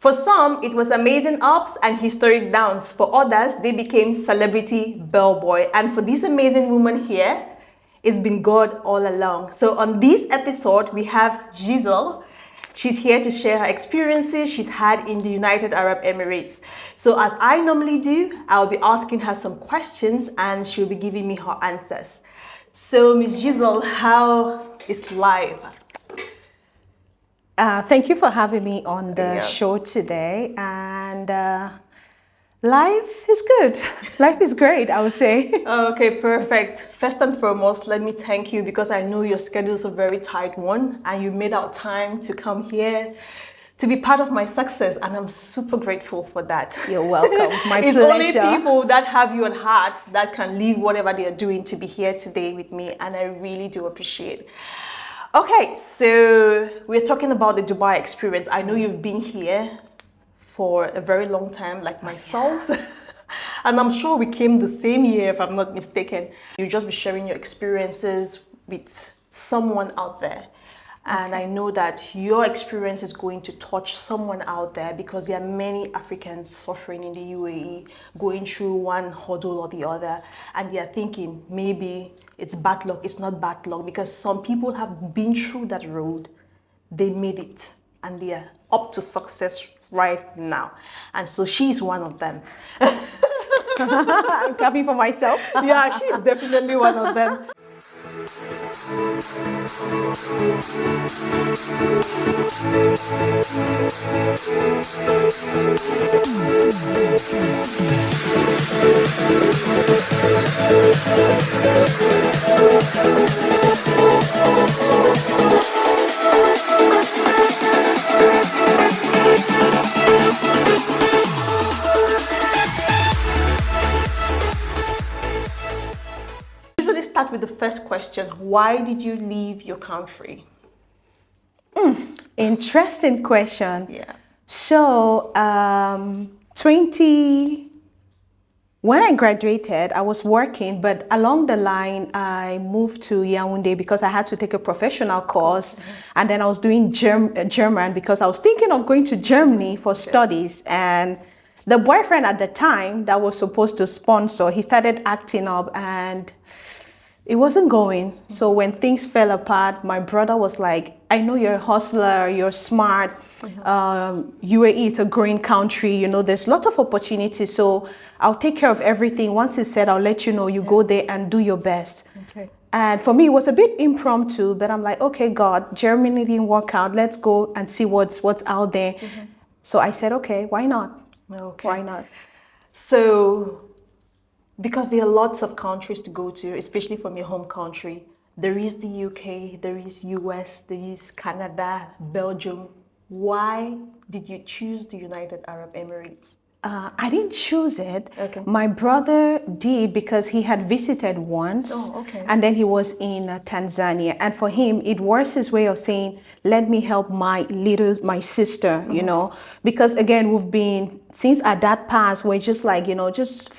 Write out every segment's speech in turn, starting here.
For some, it was amazing ups and historic downs. For others, they became celebrity bellboy. And for this amazing woman here, it's been God all along. So on this episode, we have GISELLE. She's here to share her experiences she's had in the United Arab Emirates. So as I normally do, I'll be asking her some questions and she'll be giving me her answers. So Miss GISELLE, how is life? Thank you for having me on the show today. And life is good. Life is great, I would say. Okay, perfect. First and foremost, let me thank you because I know your schedule is a very tight one and you made out time to come here to be part of my success, and I'm super grateful for that. You're welcome. My it's pleasure. Only people that have you at heart that can leave whatever they are doing to be here today with me, and I really do appreciate it. Okay, so we're talking about the Dubai experience. I know you've been here for a very long time, like myself. And I'm sure we came the same year, if I'm not mistaken. You'll just be sharing your experiences with someone out there. And I know that your experience is going to touch someone out there because there are many Africans suffering in the UAE, going through one hurdle or the other. And they are thinking, maybe it's bad luck. It's not bad luck because some people have been through that road. They made it and they are up to success right now. And so she's one of them. I'm clapping for myself. Yeah, she's definitely one of them. Start with the first question. Why did you leave your country? Interesting question. Yeah. So, when I graduated, I was working, but along the line, I moved to Yaoundé because I had to take a professional course. And then I was doing German because I was thinking of going to Germany for studies. And the boyfriend at the time that was supposed to sponsor, he started acting up and it wasn't going. So when things fell apart, my brother was like, I know you're a hustler, you're smart. UAE is a growing country, you know, there's lots of opportunities. So I'll take care of everything. Once it's said, I'll let you know, you go there and do your best. Okay. And for me, it was a bit impromptu, but I'm like, okay, God, Germany didn't work out. Let's go and see what's out there. So I said, okay, why not? Okay. Why not? So, because there are lots of countries to go to, especially from your home country. There is the UK, there is US, there is Canada, Belgium. Why did you choose the United Arab Emirates? I didn't choose it. Okay. My brother did because he had visited once. Oh, okay. And then he was in Tanzania. And for him, it was his way of saying, let me help my sister, you know. Because again, we've been, since at that past, we're just like, you know, just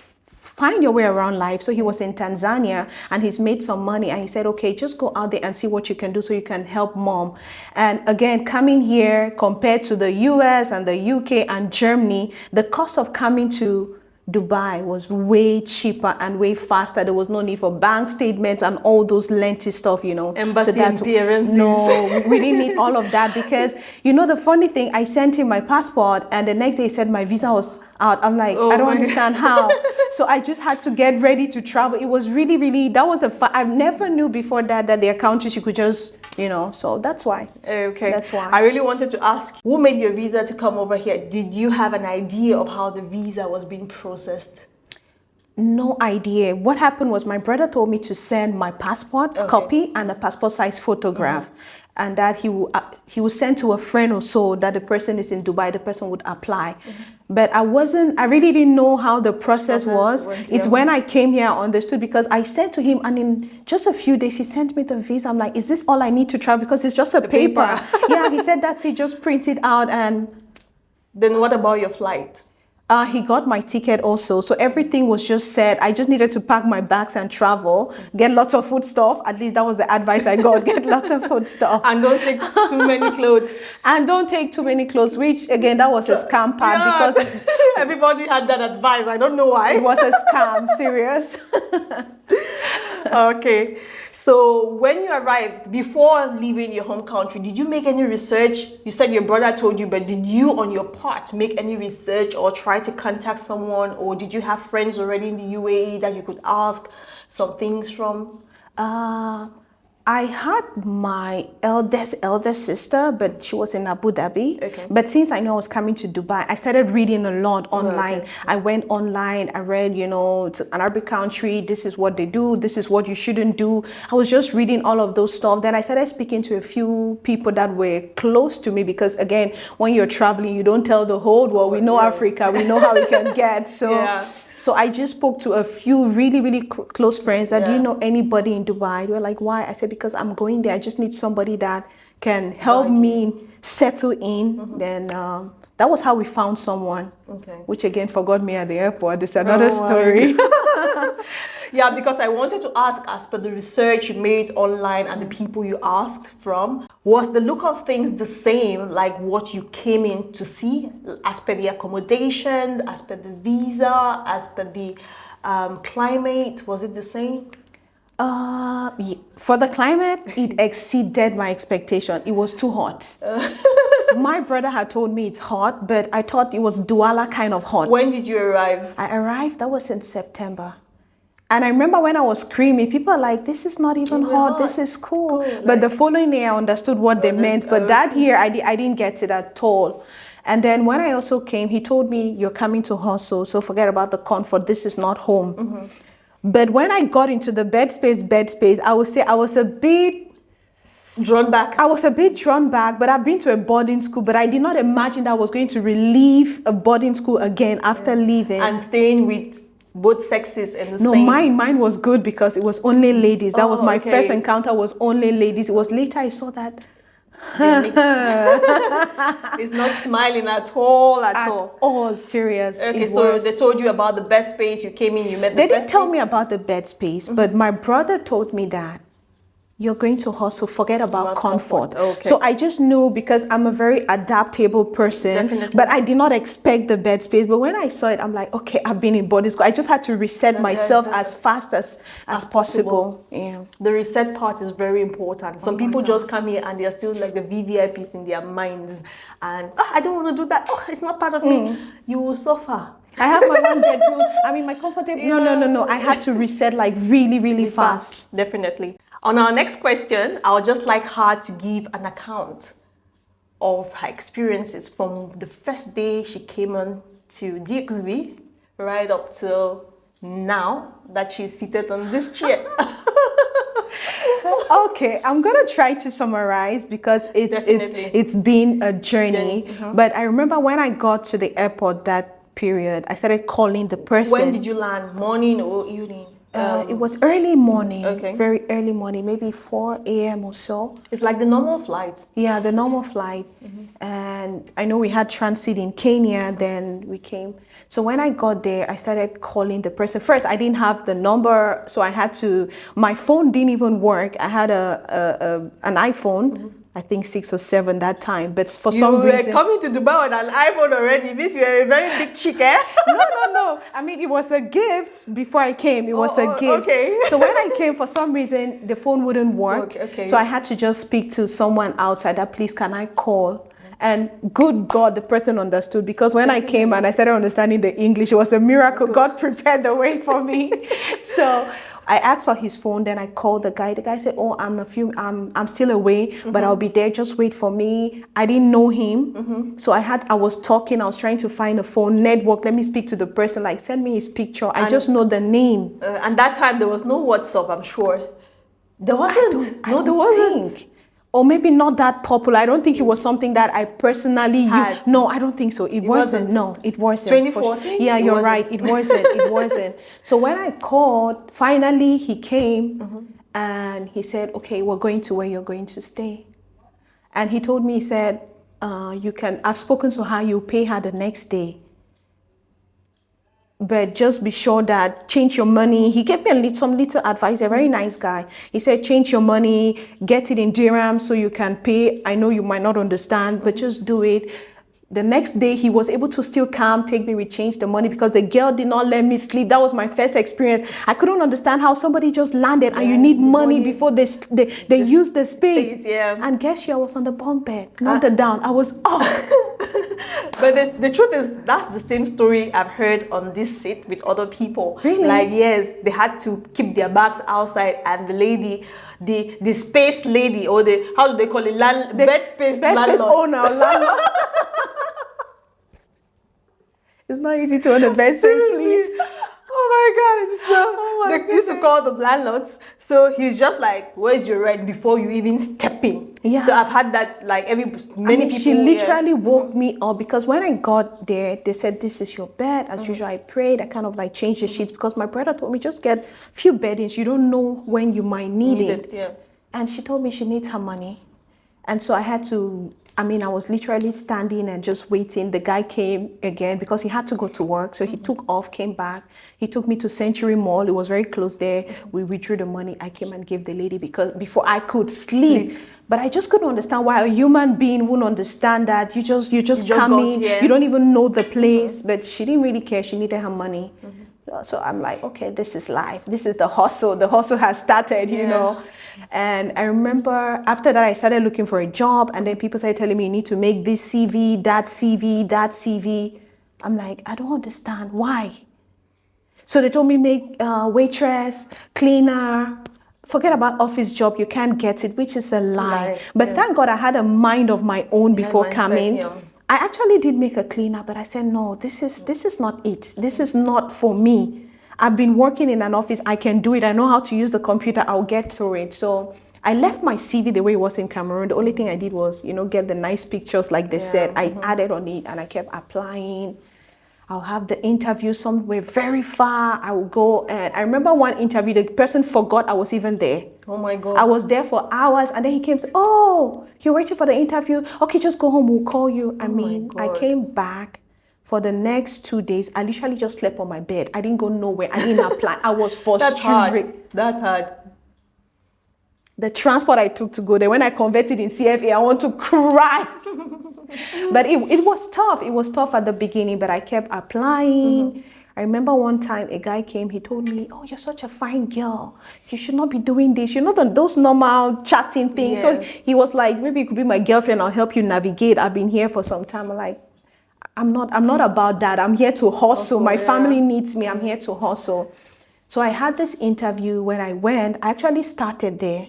find your way around life. So he was in Tanzania and he's made some money and he said, okay, just go out there and see what you can do so you can help mom. And again, coming here compared to the US and the UK and Germany, the cost of coming to Dubai was way cheaper and way faster. There was no need for bank statements and all those lengthy stuff, you know. Embassy appearances. No, we didn't need all of that because, you know, the funny thing, I sent him my passport and the next day he said my visa was out. I'm like, I don't understand how. So I just had to get ready to travel. It was really, really, that was I never knew before that there are countries you could just, you know, so that's why. Okay. That's why. I really wanted to ask, who made your visa to come over here? Did you have an idea of how the visa was being processed? No idea. What happened was my brother told me to send my passport copy and a passport size photograph. And that he will send to a friend or so that the person is in Dubai, the person would apply. But I really didn't know how the process was. It's when I came here I understood because I said to him, and in just a few days, he sent me the visa. I'm like, is this all I need to travel? Because it's just a paper. Yeah, he said, that's it, just print it out. And then what about your flight? He got my ticket also. So everything was just set. I just needed to pack my bags and travel, get lots of food stuff. At least that was the advice I got. Get lots of food stuff. And don't take too many clothes. And don't take too many clothes, which again, that was a scam part because everybody had that advice. I don't know why. It was a scam, serious. Okay. So when you arrived, before leaving your home country, did you make any research? You said your brother told you, but did you on your part make any research or try to contact someone, or did you have friends already in the UAE that you could ask some things from? I had my elder sister, but she was in Abu Dhabi. Okay. But since I know I was coming to Dubai, I started reading a lot online. Okay. I went online, I read, to an Arabic country, this is what they do, this is what you shouldn't do. I was just reading all of those stuff. Then I started speaking to a few people that were close to me because, again, when you're traveling, you don't tell the whole world. We know Africa, we know how we can get. So. Yeah. So I just spoke to a few really, really close friends that, do you know anybody in Dubai? They were like, why? I said, because I'm going there. I just need somebody that can help me settle in. Then that was how we found someone, which again forgot me at the airport. It's another story. Yeah, because I wanted to ask, as per the research you made online and the people you asked from, was the look of things the same like what you came in to see, as per the accommodation, as per the visa, as per the climate? Was it the same? For the climate, it exceeded my expectation. It was too hot. My brother had told me it's hot, but I thought it was Douala kind of hot. When did you arrive? I arrived, that was in September. And I remember when I was screaming, people are like, this is not even hot, this is cool. But the following year, I understood what they meant. But that year, I didn't get it at all. And then when I also came, he told me, you're coming to hustle, so forget about the comfort, this is not home. But when I got into the bed space, I would say I was a bit drawn back. I was a bit drawn back, but I've been to a boarding school, but I did not imagine that I was going to relieve a boarding school again after leaving. And staying with both sexes in the same... No, mine was good because it was only ladies. That was my first encounter, was only ladies. It was later I saw that. It's not smiling at all, at all. Serious. Okay, so they told you about the bed space. You came in, you met the They bed didn't tell space? me about the bed space, but my brother told me that you're going to hustle, forget about comfort. Okay. So I just knew, because I'm a very adaptable person. Definitely. But I did not expect the bed space. But when I saw it, I'm like, okay, I've been in boarding school. I just had to reset myself as fast as possible. Yeah. The reset part is very important. Some people just come here and they're still like the VVIPs in their minds. And I don't want to do that. Oh, it's not part of me. You will suffer. I have my one bedroom. I mean, my comfortable. No. I had to reset like really fast. Definitely. On our next question, I would just like her to give an account of her experiences from the first day she came on to DXB right up till now that she's seated on this chair. Okay, I'm gonna try to summarize because it's been a journey. But I remember when I got to the airport that period, I started calling the person. When did you land? Morning or evening? It was early morning, very early morning, maybe 4 a.m. or so. It's like the normal flight. Yeah, the normal flight. And I know we had transit in Kenya, then we came. So when I got there, I started calling the person. First, I didn't have the number, so I had to, my phone didn't even work. I had an iPhone. I think 6 or 7 that time, but for some reason... You were coming to Dubai with an iPhone already. This you were a very big chick, eh? No. I mean, it was a gift before I came. It was a gift. Okay. So when I came, for some reason, the phone wouldn't work. Okay. So I had to just speak to someone outside that, please, can I call? And good God, the person understood, because when I came and I started understanding the English, it was a miracle. God prepared the way for me. So I asked for his phone, then I called the guy. The guy said, oh, I'm still away, but I'll be there. Just wait for me. I didn't know him. So I was talking. I was trying to find a phone network. Let me speak to the person. Like, send me his picture. I just know the name. And that time, there was no WhatsApp, I'm sure. There wasn't. There wasn't. Or maybe not that popular. I don't think it was something that I personally used. No, I don't think so. It wasn't. No, it wasn't. 2014? Yeah, you're right. It wasn't. It wasn't. So when I called, finally he came and he said, okay, we're going to where you're going to stay. And he told me, he said, I've spoken to her, you pay her the next day. but just be sure that change your money. He gave me some little advice, a very nice guy. He said, change your money, get it in dirham so you can pay. I know you might not understand, but just do it. The next day, he was able to still come, take me, we changed the money because the girl did not let me sleep. That was my first experience. I couldn't understand how somebody just landed and you need money before they use the space. Yeah. And guess you, I was on the bunk bed, not the down. I was up. But the truth is, that's the same story I've heard on this seat with other people. Really? Like, yes, they had to keep their bags outside, and the lady, the space lady, or the, how do they call it, bed space landlord. Owner, landlord. It's not easy to own a bed space, please. Oh my God. So they used to call the landlords. So he's just like, where's your rent before you even step in? Yeah. So I've had that, like, many people. She literally woke me up because when I got there, they said, this is your bed. As usual, I prayed. I kind of like changed the sheets because my brother told me, just get a few beddings. You don't know when you might need it. Yeah. And she told me she needs her money. And so I had to, I was literally standing and just waiting. The guy came again because he had to go to work. So he took off, came back. He took me to Century Mall. It was very close there. We withdrew the money. I came and gave the lady because before I could sleep. But I just couldn't understand why a human being wouldn't understand that. You just come in. You don't even know the place. But she didn't really care. She needed her money. So I'm like, okay, this is life. This is the hustle. The hustle has started, you know. And I remember after that, I started looking for a job. And then people started telling me, you need to make this CV, that CV, that CV. I'm like, I don't understand. Why? So they told me make waitress, cleaner. Forget about office job. You can't get it, which is a lie. But thank God I had a mind of my own before coming. I actually did make a cleaner, but I said, no, this is not it. This is not for me. I've been working in an office. I can do it. I know how to use the computer. I'll get through it. So I left my CV the way it was in Cameroon. The only thing I did was, get the nice pictures like they said. I added on it and I kept applying. I'll have the interview somewhere very far. I will go, and I remember one interview, the person forgot I was even there. Oh my God. I was there for hours, and then he came to, oh, you're waiting for the interview? Okay, just go home, we'll call you. I came back for the next 2 days. I literally just slept on my bed. I didn't go nowhere. I didn't apply. I was frustrated. That's hard. The transport I took to go there, when I converted in CFA, I want to cry. But it was tough. It was tough at the beginning, but I kept applying. I remember one time a guy came, he told me, oh, you're such a fine girl. You should not be doing this. You know, those normal chatting things. So he was like, maybe you could be my girlfriend. I'll help you navigate. I've been here for some time. I'm like, I'm not about that. I'm here to hustle. My family needs me. I'm here to hustle. So I had this interview. When I went, I actually started there.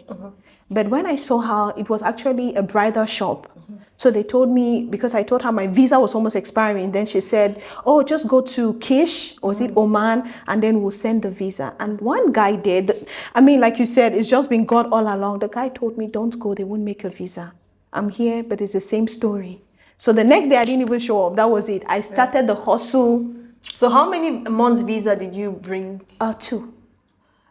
But when I saw her, it was actually a bridal shop. So they told me, because I told her my visa was almost expiring, then she said, oh, just go to Kish, or is it Oman, and then we'll send the visa. And one guy did. Like you said, it's just been God all along. The guy told me, don't go, they won't make a visa. I'm here, but it's the same story. So the next day I didn't even show up. That was it. I started the hustle. So how many months visa did you bring? 2.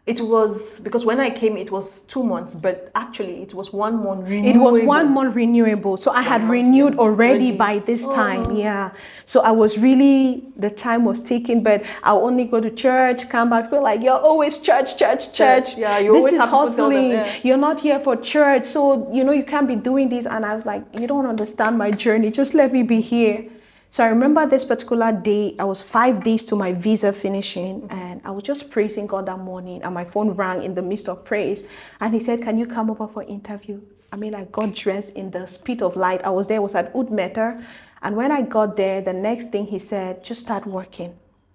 It was, because when I came, it was 2 months, but actually it was 1 month renewable. It was 1 month renewable. So I had renewed already by this time. Yeah. So I was really, the time was taken, but I'll only go to church, come back, feel like, you're always church. Yeah, you always have hustling. To tell them, You're not here for church. So, you can't be doing this. And I was like, you don't understand my journey. Just let me be here. So I remember this particular day, I was 5 days to my visa finishing, and I was just praising God that morning, and my phone rang in the midst of praise. And he said, can you come over for interview? I got dressed in the speed of light. I was there, it was at Udmeter. And when I got there, the next thing he said, just start working.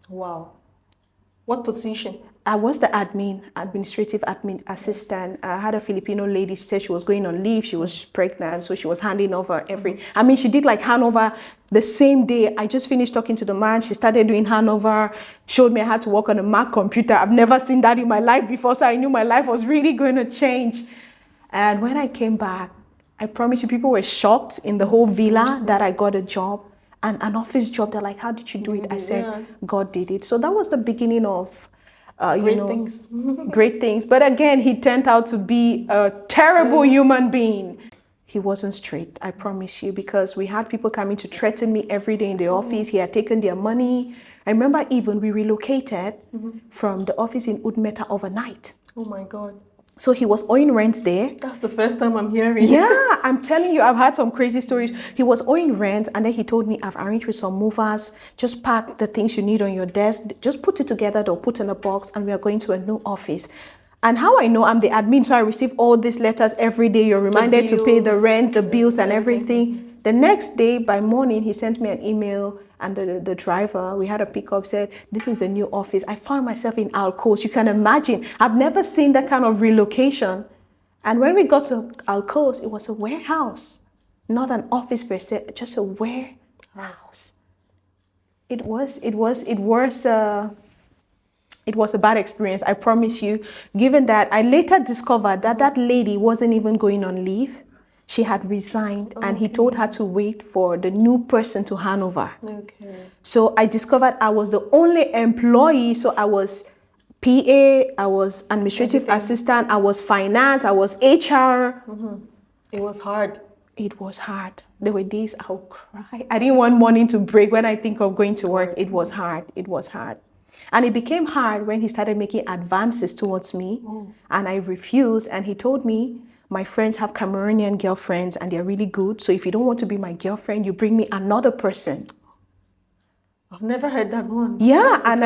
Wow. What position? I was the administrative admin assistant. I had a Filipino lady. She said she was going on leave. She was pregnant, so she was handing over she did like handover the same day. I just finished talking to the man. She started doing handover, showed me I had to work on a Mac computer. I've never seen that in my life before, so I knew my life was really going to change. And when I came back, I promise you, people were shocked in the whole villa that I got a job, and an office job. They're like, how did you do it? I said, God did it. So that was the beginning of great things. But again, he turned out to be a terrible human being. he wasn't straight, I promise you, because we had people coming to threaten me every day in the office. He had taken their money. I remember even we relocated from the office in Udmeta overnight. Oh my God. So he was owing rent there. That's the first time I'm hearing. Yeah, I'm telling you, I've had some crazy stories. He was owing rent, and then he told me, I've arranged with some movers. Just pack the things you need on your desk. Just put it together, they'll put in a box, and we are going to a new office. And how I know, I'm the admin, so I receive all these letters every day. You're reminded to pay the rent, the bills, and everything. The next day, by morning, he sent me an email, and the driver, we had a pickup, said, this is the new office. I found myself in Alcos. You can imagine. I've never seen that kind of relocation. And when we got to Alcos, it was a warehouse, not an office per se, just a warehouse. It was a bad experience, I promise you. Given that, I later discovered that that lady wasn't even going on leave. She had resigned, and he told her to wait for the new person to hand over. Okay. So I discovered I was the only employee. So I was PA, I was administrative assistant, I was finance, I was HR. It was hard. It was hard. There were days I would cry. I didn't want morning to break when I think of going to work. It was hard. It was hard. And it became hard when he started making advances towards me, and I refused. And he told me, my friends have Cameroonian girlfriends and they're really good. So if you don't want to be my girlfriend, you bring me another person. I've never heard that one. Yeah, and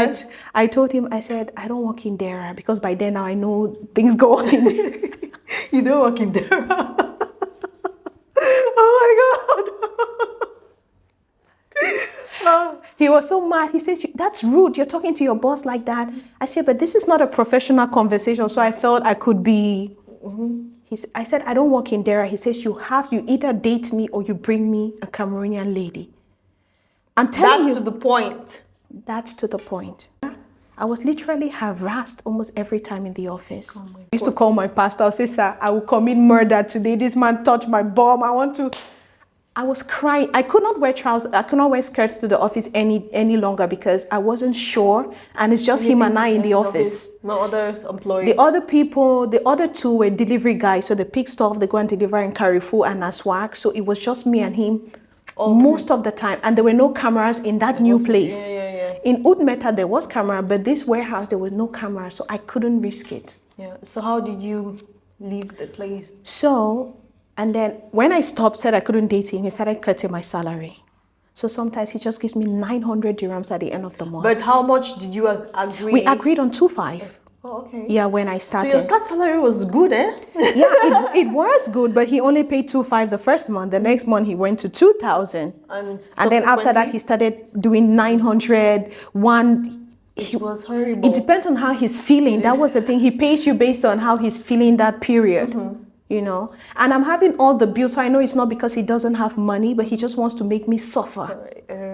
I told him, I said, I don't work in Dara, because by then now I know things go on in there. You don't work in Dara. Oh my God. He was so mad. He said, that's rude. You're talking to your boss like that. I said, but this is not a professional conversation. So I felt I could be... I said, I don't work in Dara. He says, you either date me or you bring me a Cameroonian lady. I'm telling you. That's to the point. That's to the point. I was literally harassed almost every time in the office. I used to call my pastor. I would say, sir, I will commit murder today. This man touched my bum. I was crying. I could not wear trousers. I could not wear skirts to the office any longer because I wasn't sure. And it's just him and I in the office. No other employees. The other people, the other two were delivery guys. So they pick stuff, they go and deliver in Carrefour and Aswak. So it was just me and him most of the time. And there were no cameras in that new place. In Udmeta, there was camera, but this warehouse, there was no camera. So I couldn't risk it. Yeah. So how did you leave the place? And then when I said I couldn't date him, he started cutting my salary. So sometimes he just gives me 900 dirhams at the end of the month. But how much did you agree? We agreed on 2.5. Oh, okay. Yeah, when I started. So your start salary was good, eh? Yeah, it was good, but he only paid 2.5 the first month. The next month he went to 2,000. And then after that he started doing 900, It was horrible. It depends on how he's feeling. That was the thing. He pays you based on how he's feeling that period. You know, and I'm having all the bills, so I know it's not because he doesn't have money, but he just wants to make me suffer,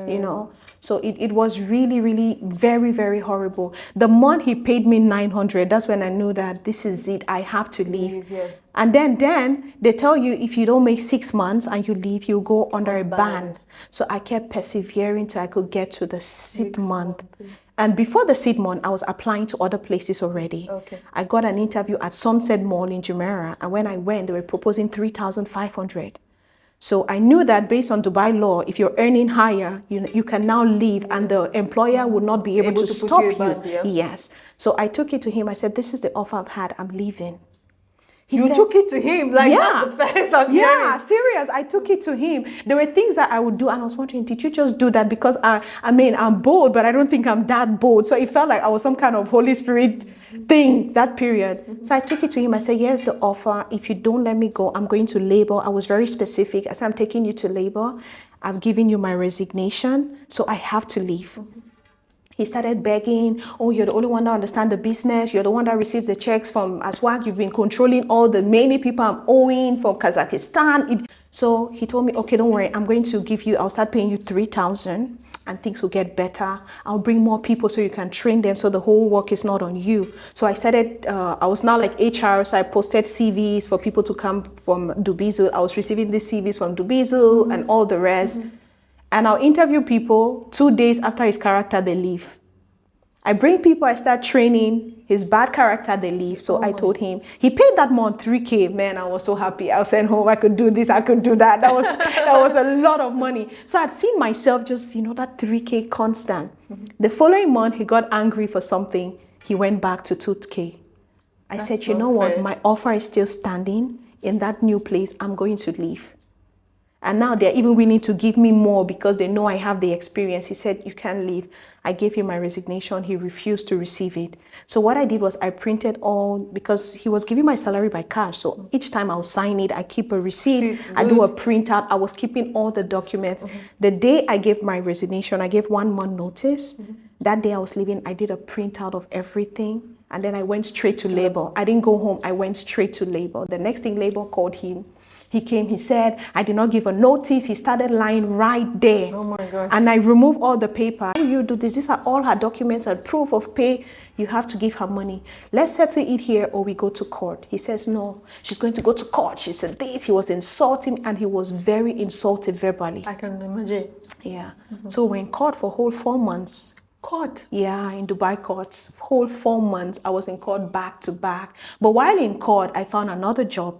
you know. So it was really, really very, very horrible. The month he paid me 900, that's when I knew that this is it, I have to leave. And then they tell you if you don't make 6 months and you leave, you go under a ban. So I kept persevering till I could get to the 6th month. And before the 6th month, I was applying to other places already. I got an interview at Sunset Mall in Jumeirah. And when I went, they were proposing 3,500. So I knew that based on Dubai law, if you're earning higher, you can now leave and the employer would not be able to stop you. Yes. So I took it to him. I said, this is the offer I've had. I'm leaving. You took it to him? Like, that's the first I'm hearing. Yeah, serious. I took it to him. There were things that I would do, and I was wondering, did you just do that? Because I'm bold, but I don't think I'm that bold. So it felt like I was some kind of Holy Spirit thing that period. So I took it to him. I said, here's the offer. If you don't let me go, I'm going to labor. I was very specific. I said, I'm taking you to labor. I've given you my resignation, so I have to leave. He started begging, oh, you're the only one that understands the business. You're the one that receives the checks from Aswak. You've been controlling all the many people I'm owing from Kazakhstan. So he told me, okay, don't worry. I'm going to give you, I'll start paying you 3,000 and things will get better. I'll bring more people so you can train them so the whole work is not on you. So I started, I was now like HR. So I posted CVs for people to come from Dubizu. I was receiving the CVs from Dubizu and all the rest. And I'll interview people. 2 days after his character, they leave. I bring people, I start training. his bad character, they leave. So I told him, he paid that month 3K. Man, I was so happy. I was sent home, I could do this, I could do that. That was a lot of money. So I'd seen myself just, that 3K constant. The following month, he got angry for something. He went back to 2K. I said, you know what? My offer is still standing in that new place. I'm going to leave. And now they're even willing to give me more because they know I have the experience. He said, you can't leave. I gave him my resignation. He refused to receive it. So what I did was I printed all, because he was giving my salary by cash. So each time I'll sign it, I keep a receipt, I do a printout. I was keeping all the documents. The day I gave my resignation, I gave 1 month notice. That day I was leaving, I did a printout of everything. And then I went straight to labor. I didn't go home. I went straight to labor. The next thing, labor called him. He came, he said, I did not give a notice. He started lying right there. Oh my God. And I removed all the paper. How you do this? These are all her documents and proof of pay. You have to give her money. Let's settle it here or we go to court. He says, no, she's going to go to court. She said this. He was insulting and he was very insultive verbally. I can imagine. Yeah. So we're in court for a whole 4 months. Court? Yeah, in Dubai courts. Whole 4 months. I was in court back to back. But while in court, I found another job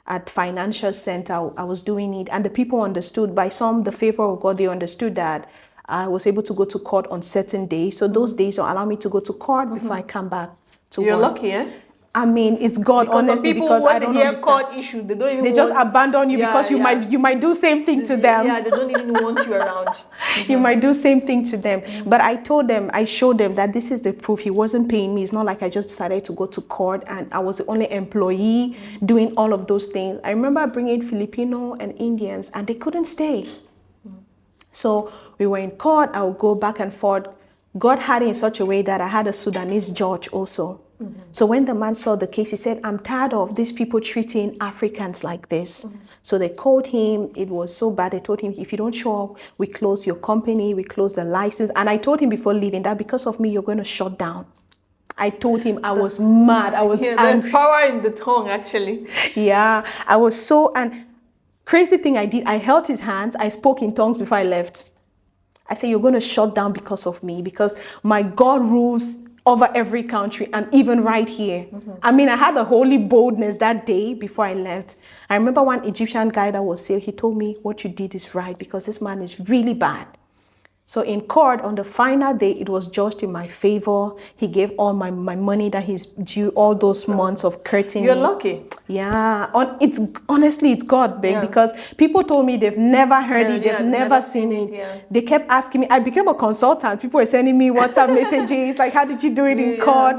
at financial center. I was doing it, and the people understood, by some the favor of God, they understood that I was able to go to court on certain days. So those days will allow me to go to court before I come back to work. You're lucky, eh? I mean, it's God, because honestly, people, because when I don't they hear understand. court issue, they don't even They just abandon you because you might do same thing to them. Yeah, they don't even want you around. You might do same thing to them. But I told them, I showed them that this is the proof. He wasn't paying me. It's not like I just decided to go to court and I was the only employee doing all of those things. I remember bringing Filipino and Indians and they couldn't stay. So we were in court. I would go back and forth. God had it in such a way that I had a Sudanese judge also. So when the man saw the case, he said, I'm tired of these people treating Africans like this. So they called him. It was so bad. They told him, if you don't show up, we close your company, we close the license. And I told him before leaving that because of me, you're going to shut down. I told him I was mad. I was angry. There's power in the tongue, actually. Yeah, I was so, and crazy thing I did, I held his hands. I spoke in tongues before I left. I said, you're going to shut down because of me, because my God rules over every country and even right here. I mean, I had a holy boldness that day before I left. I remember one Egyptian guy that was here, he told me, what you did is right because this man is really bad. So in court, on the final day, it was judged in my favor. He gave all my money that he's due, all those months of courtesy. You're lucky. Yeah. Honestly, it's God, babe, because people told me they've never heard it. They've never seen it. Yeah. They kept asking me. I became a consultant. People were sending me WhatsApp messages like, how did you do it in court?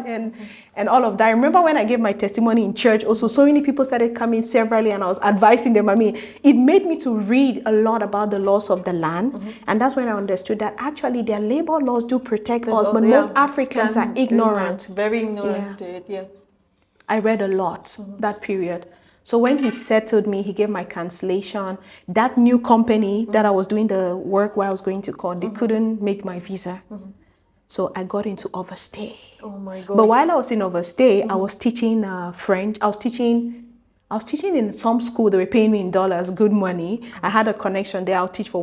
And all of that. I remember when I gave my testimony in church, also so many people started coming severally and I was advising them. I mean, it made me to read a lot about the laws of the land. And that's when I understood that actually their labor laws do protect us, but most Africans are ignorant. Very ignorant to it, yeah. I read a lot that period. So when he settled me, he gave my cancellation. That new company that I was doing the work while I was going to court, they couldn't make my visa. So I got into overstay. Oh my God. But while I was in overstay, I was teaching French. I was teaching in some school. They were paying me in dollars, good money. I had a connection there. I'll teach for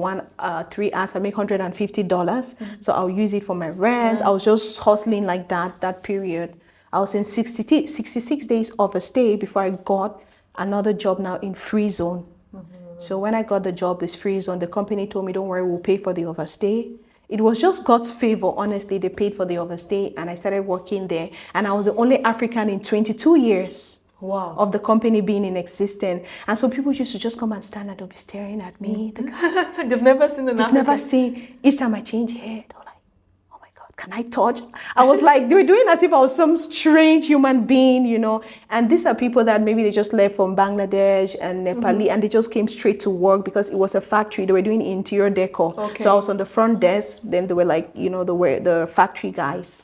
3 hours. I make $150. So I'll use it for my rent. I was just hustling like that period. I was in 66 days overstay before I got another job now in free zone. So when I got the job with free zone, the company told me, don't worry, we'll pay for the overstay. It was just God's favor, honestly. They paid for the overstay and I started working there. And I was the only African in 22 years of the company being in existence. And so people used to just come and stand and they'll be staring at me. They've never seen an African. They've never seen. Each time I change hair, they're like, oh my God, can I touch? I was like, they were doing as if I was some strange human being, you know. And these are people that maybe they just left from Bangladesh and Nepali and they just came straight to work because it was a factory. They were doing interior decor. So I was on the front desk. Then they were like, you know, the factory guys.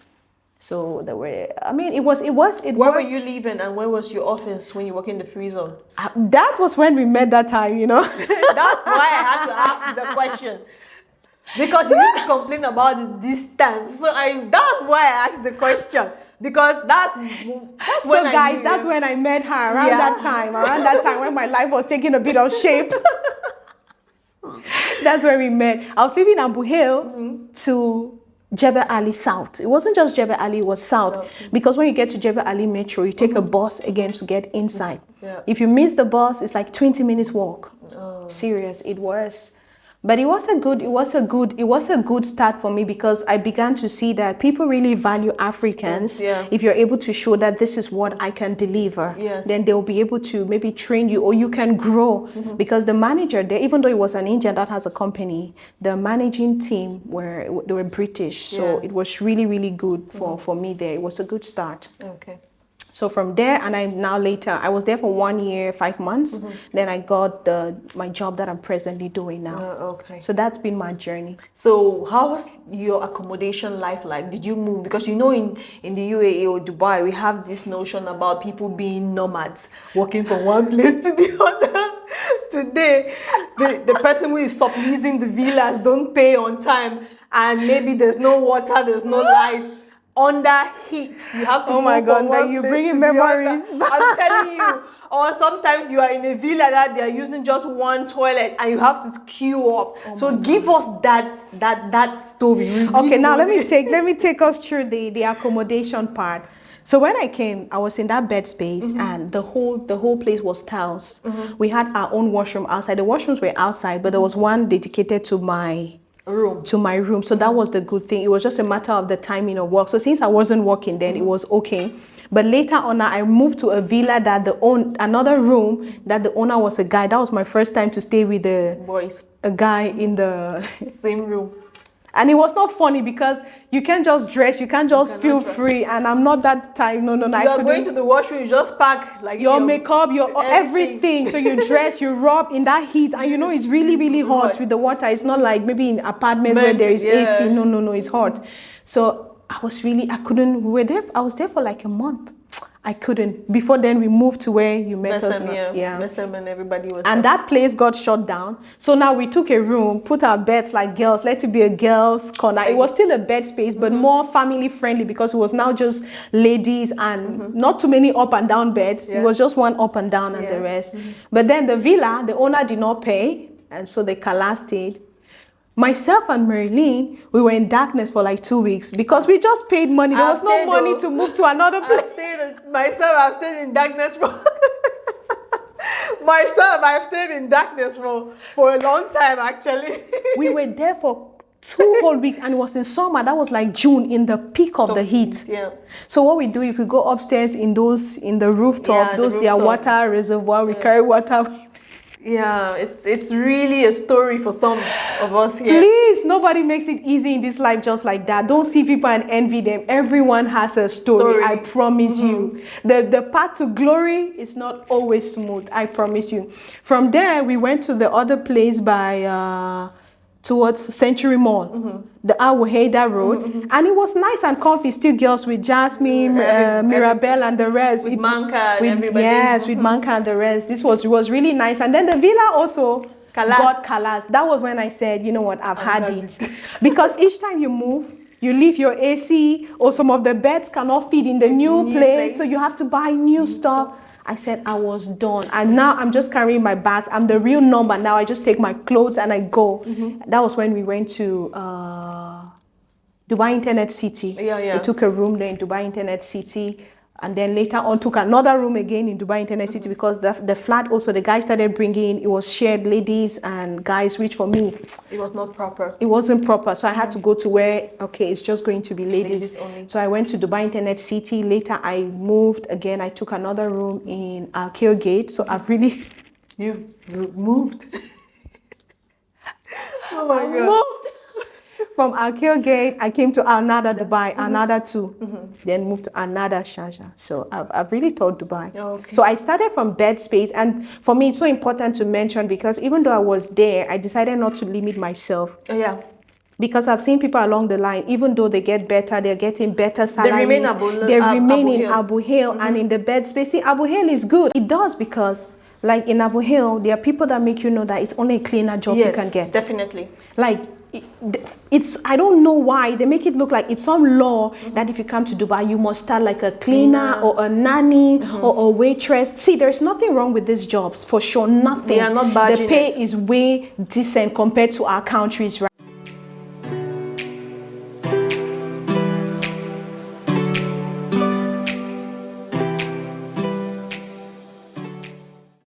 So they were, I mean, it was. Where were you living and where was your office when you work in the free zone? That was when we met that time, you know. That's why I had to ask the question. Because you used to complain about the distance. So that's why I asked the question. Because that's when that's when I met her around that time when my life was taking a bit of shape. That's where we met. I was leaving Abu Hill to Jebel Ali South. It wasn't just Jebel Ali, it was South. Okay. Because when you get to Jebel Ali Metro, you take a bus again to get inside. Yeah. If you miss the bus, it's like 20 minutes walk. Oh. Serious, it was. But it was a good start for me, because I began to see that people really value Africans. Yeah. If you're able to show that this is what I can deliver, Yes. then they'll be able to maybe train you, or you can grow. Because the manager there, even though it was an Indian that has a company, the managing team they were British. So Yeah. it was really, really good for me there. It was a good start. Okay. So from there, and I was there for 1 year, 5 months. Then I got my job that I'm presently doing now. Okay. So that's been my journey. So how was your accommodation life like? Did you move? Because in the UAE or Dubai, we have this notion about people being nomads, walking from one place to the other. Today, the person who is subleasing the villas don't pay on time, and maybe there's no water, there's no light. Under heat, you have to Oh my move God, from now one you're place bringing to the memories other. back. I'm telling you. Or sometimes you are in a villa that they are using just one toilet and you have to queue up. So give us that story. We Okay, really now want let me take us through the accommodation part. So when I came, I was in that bed space, and the whole place was tiles. We had our own washroom outside. The washrooms were outside, but there was one dedicated to my room. So that was the good thing. It was just a matter of the timing of work. So since I wasn't working then, it was okay. But later on, I moved to a villa that another room that the owner was a guy. That was my first time to stay with a guy in the same room. And it was not funny, because you can't just dress, you can't just feel free, and I'm not that type. No. You are going to the washroom, you just pack like your makeup, your everything. So you dress, you rub in that heat, and you know it's really, really hot with the water. It's not like maybe in apartments where there is AC. No, it's hot. So I was there for like a month. I couldn't. Before then, we moved to where you met us. Besem and everybody was and there. that place got shut down. So now we took a room, put our beds like girls, let it be a girls' corner. It was still a bed space, but more family friendly, because it was now just ladies and not too many up and down beds. It was just one up and down and the rest. But then the villa, the owner did not pay, and so they collapsed it. Myself and Marilyn, we were in darkness for like 2 weeks because we just paid money. There was no money to move to another place. I've stayed in darkness for I've stayed in darkness for a long time, actually. We were there for 2 whole weeks, and it was in summer. That was like June, in the peak of the heat. Yeah. So what we do, if we go upstairs in the rooftop, their water reservoir, we carry water. Yeah, it's really a story for some of us here. Please, nobody makes it easy in this life just like that. Don't see people and envy them. Everyone has a story. I promise you. The path to glory is not always smooth. I promise you. From there, we went to the other place by towards Century Mall, the Al Waheda Road, and it was nice and comfy. Still girls with Jasmine, Mirabelle, and the rest. With Manka and everybody. Yes, with Manka and the rest. It was really nice. And then the villa also got collapsed. That was when I said, you know what, I've had it. Because each time you move, you leave your AC, or some of the beds cannot fit in the new place, so you have to buy new stuff. I said I was done, and now I'm just carrying my bags. I'm the real number now. I just take my clothes and I go. That was when we went to Dubai Internet City. We took a room there in Dubai Internet City, and then later on took another room again in Dubai Internet City, because the flat also, the guy started bringing, it was shared ladies and guys, which for me, it was not proper. It wasn't proper. So I had to go to where, okay, it's just going to be ladies only. So I went to Dubai Internet City. Later I moved again. I took another room in Al Gate. So I've really... You moved? Oh my God. Moved. From Al Gate, I came to Al-Nada, Dubai, Al-Nada 2, then moved to Al-Nada, Sharjah. So I've really taught Dubai. Okay. So I started from bed space, and for me, it's so important to mention, because even though I was there, I decided not to limit myself. Yeah. Because I've seen people along the line, even though they get better, they're getting better salaries. They remain in Abu Hail and in the bed space. See, Abu Hail is good. It does, because like in Abu Hail, there are people that make you know that it's only a cleaner job you can get. Definitely. Like, it's I don't know why they make it look like it's some law that if you come to Dubai you must start like a cleaner or a nanny or a waitress. See, there's nothing wrong with these jobs, for sure, nothing. They are not budging. The pay is way decent compared to our countries, right?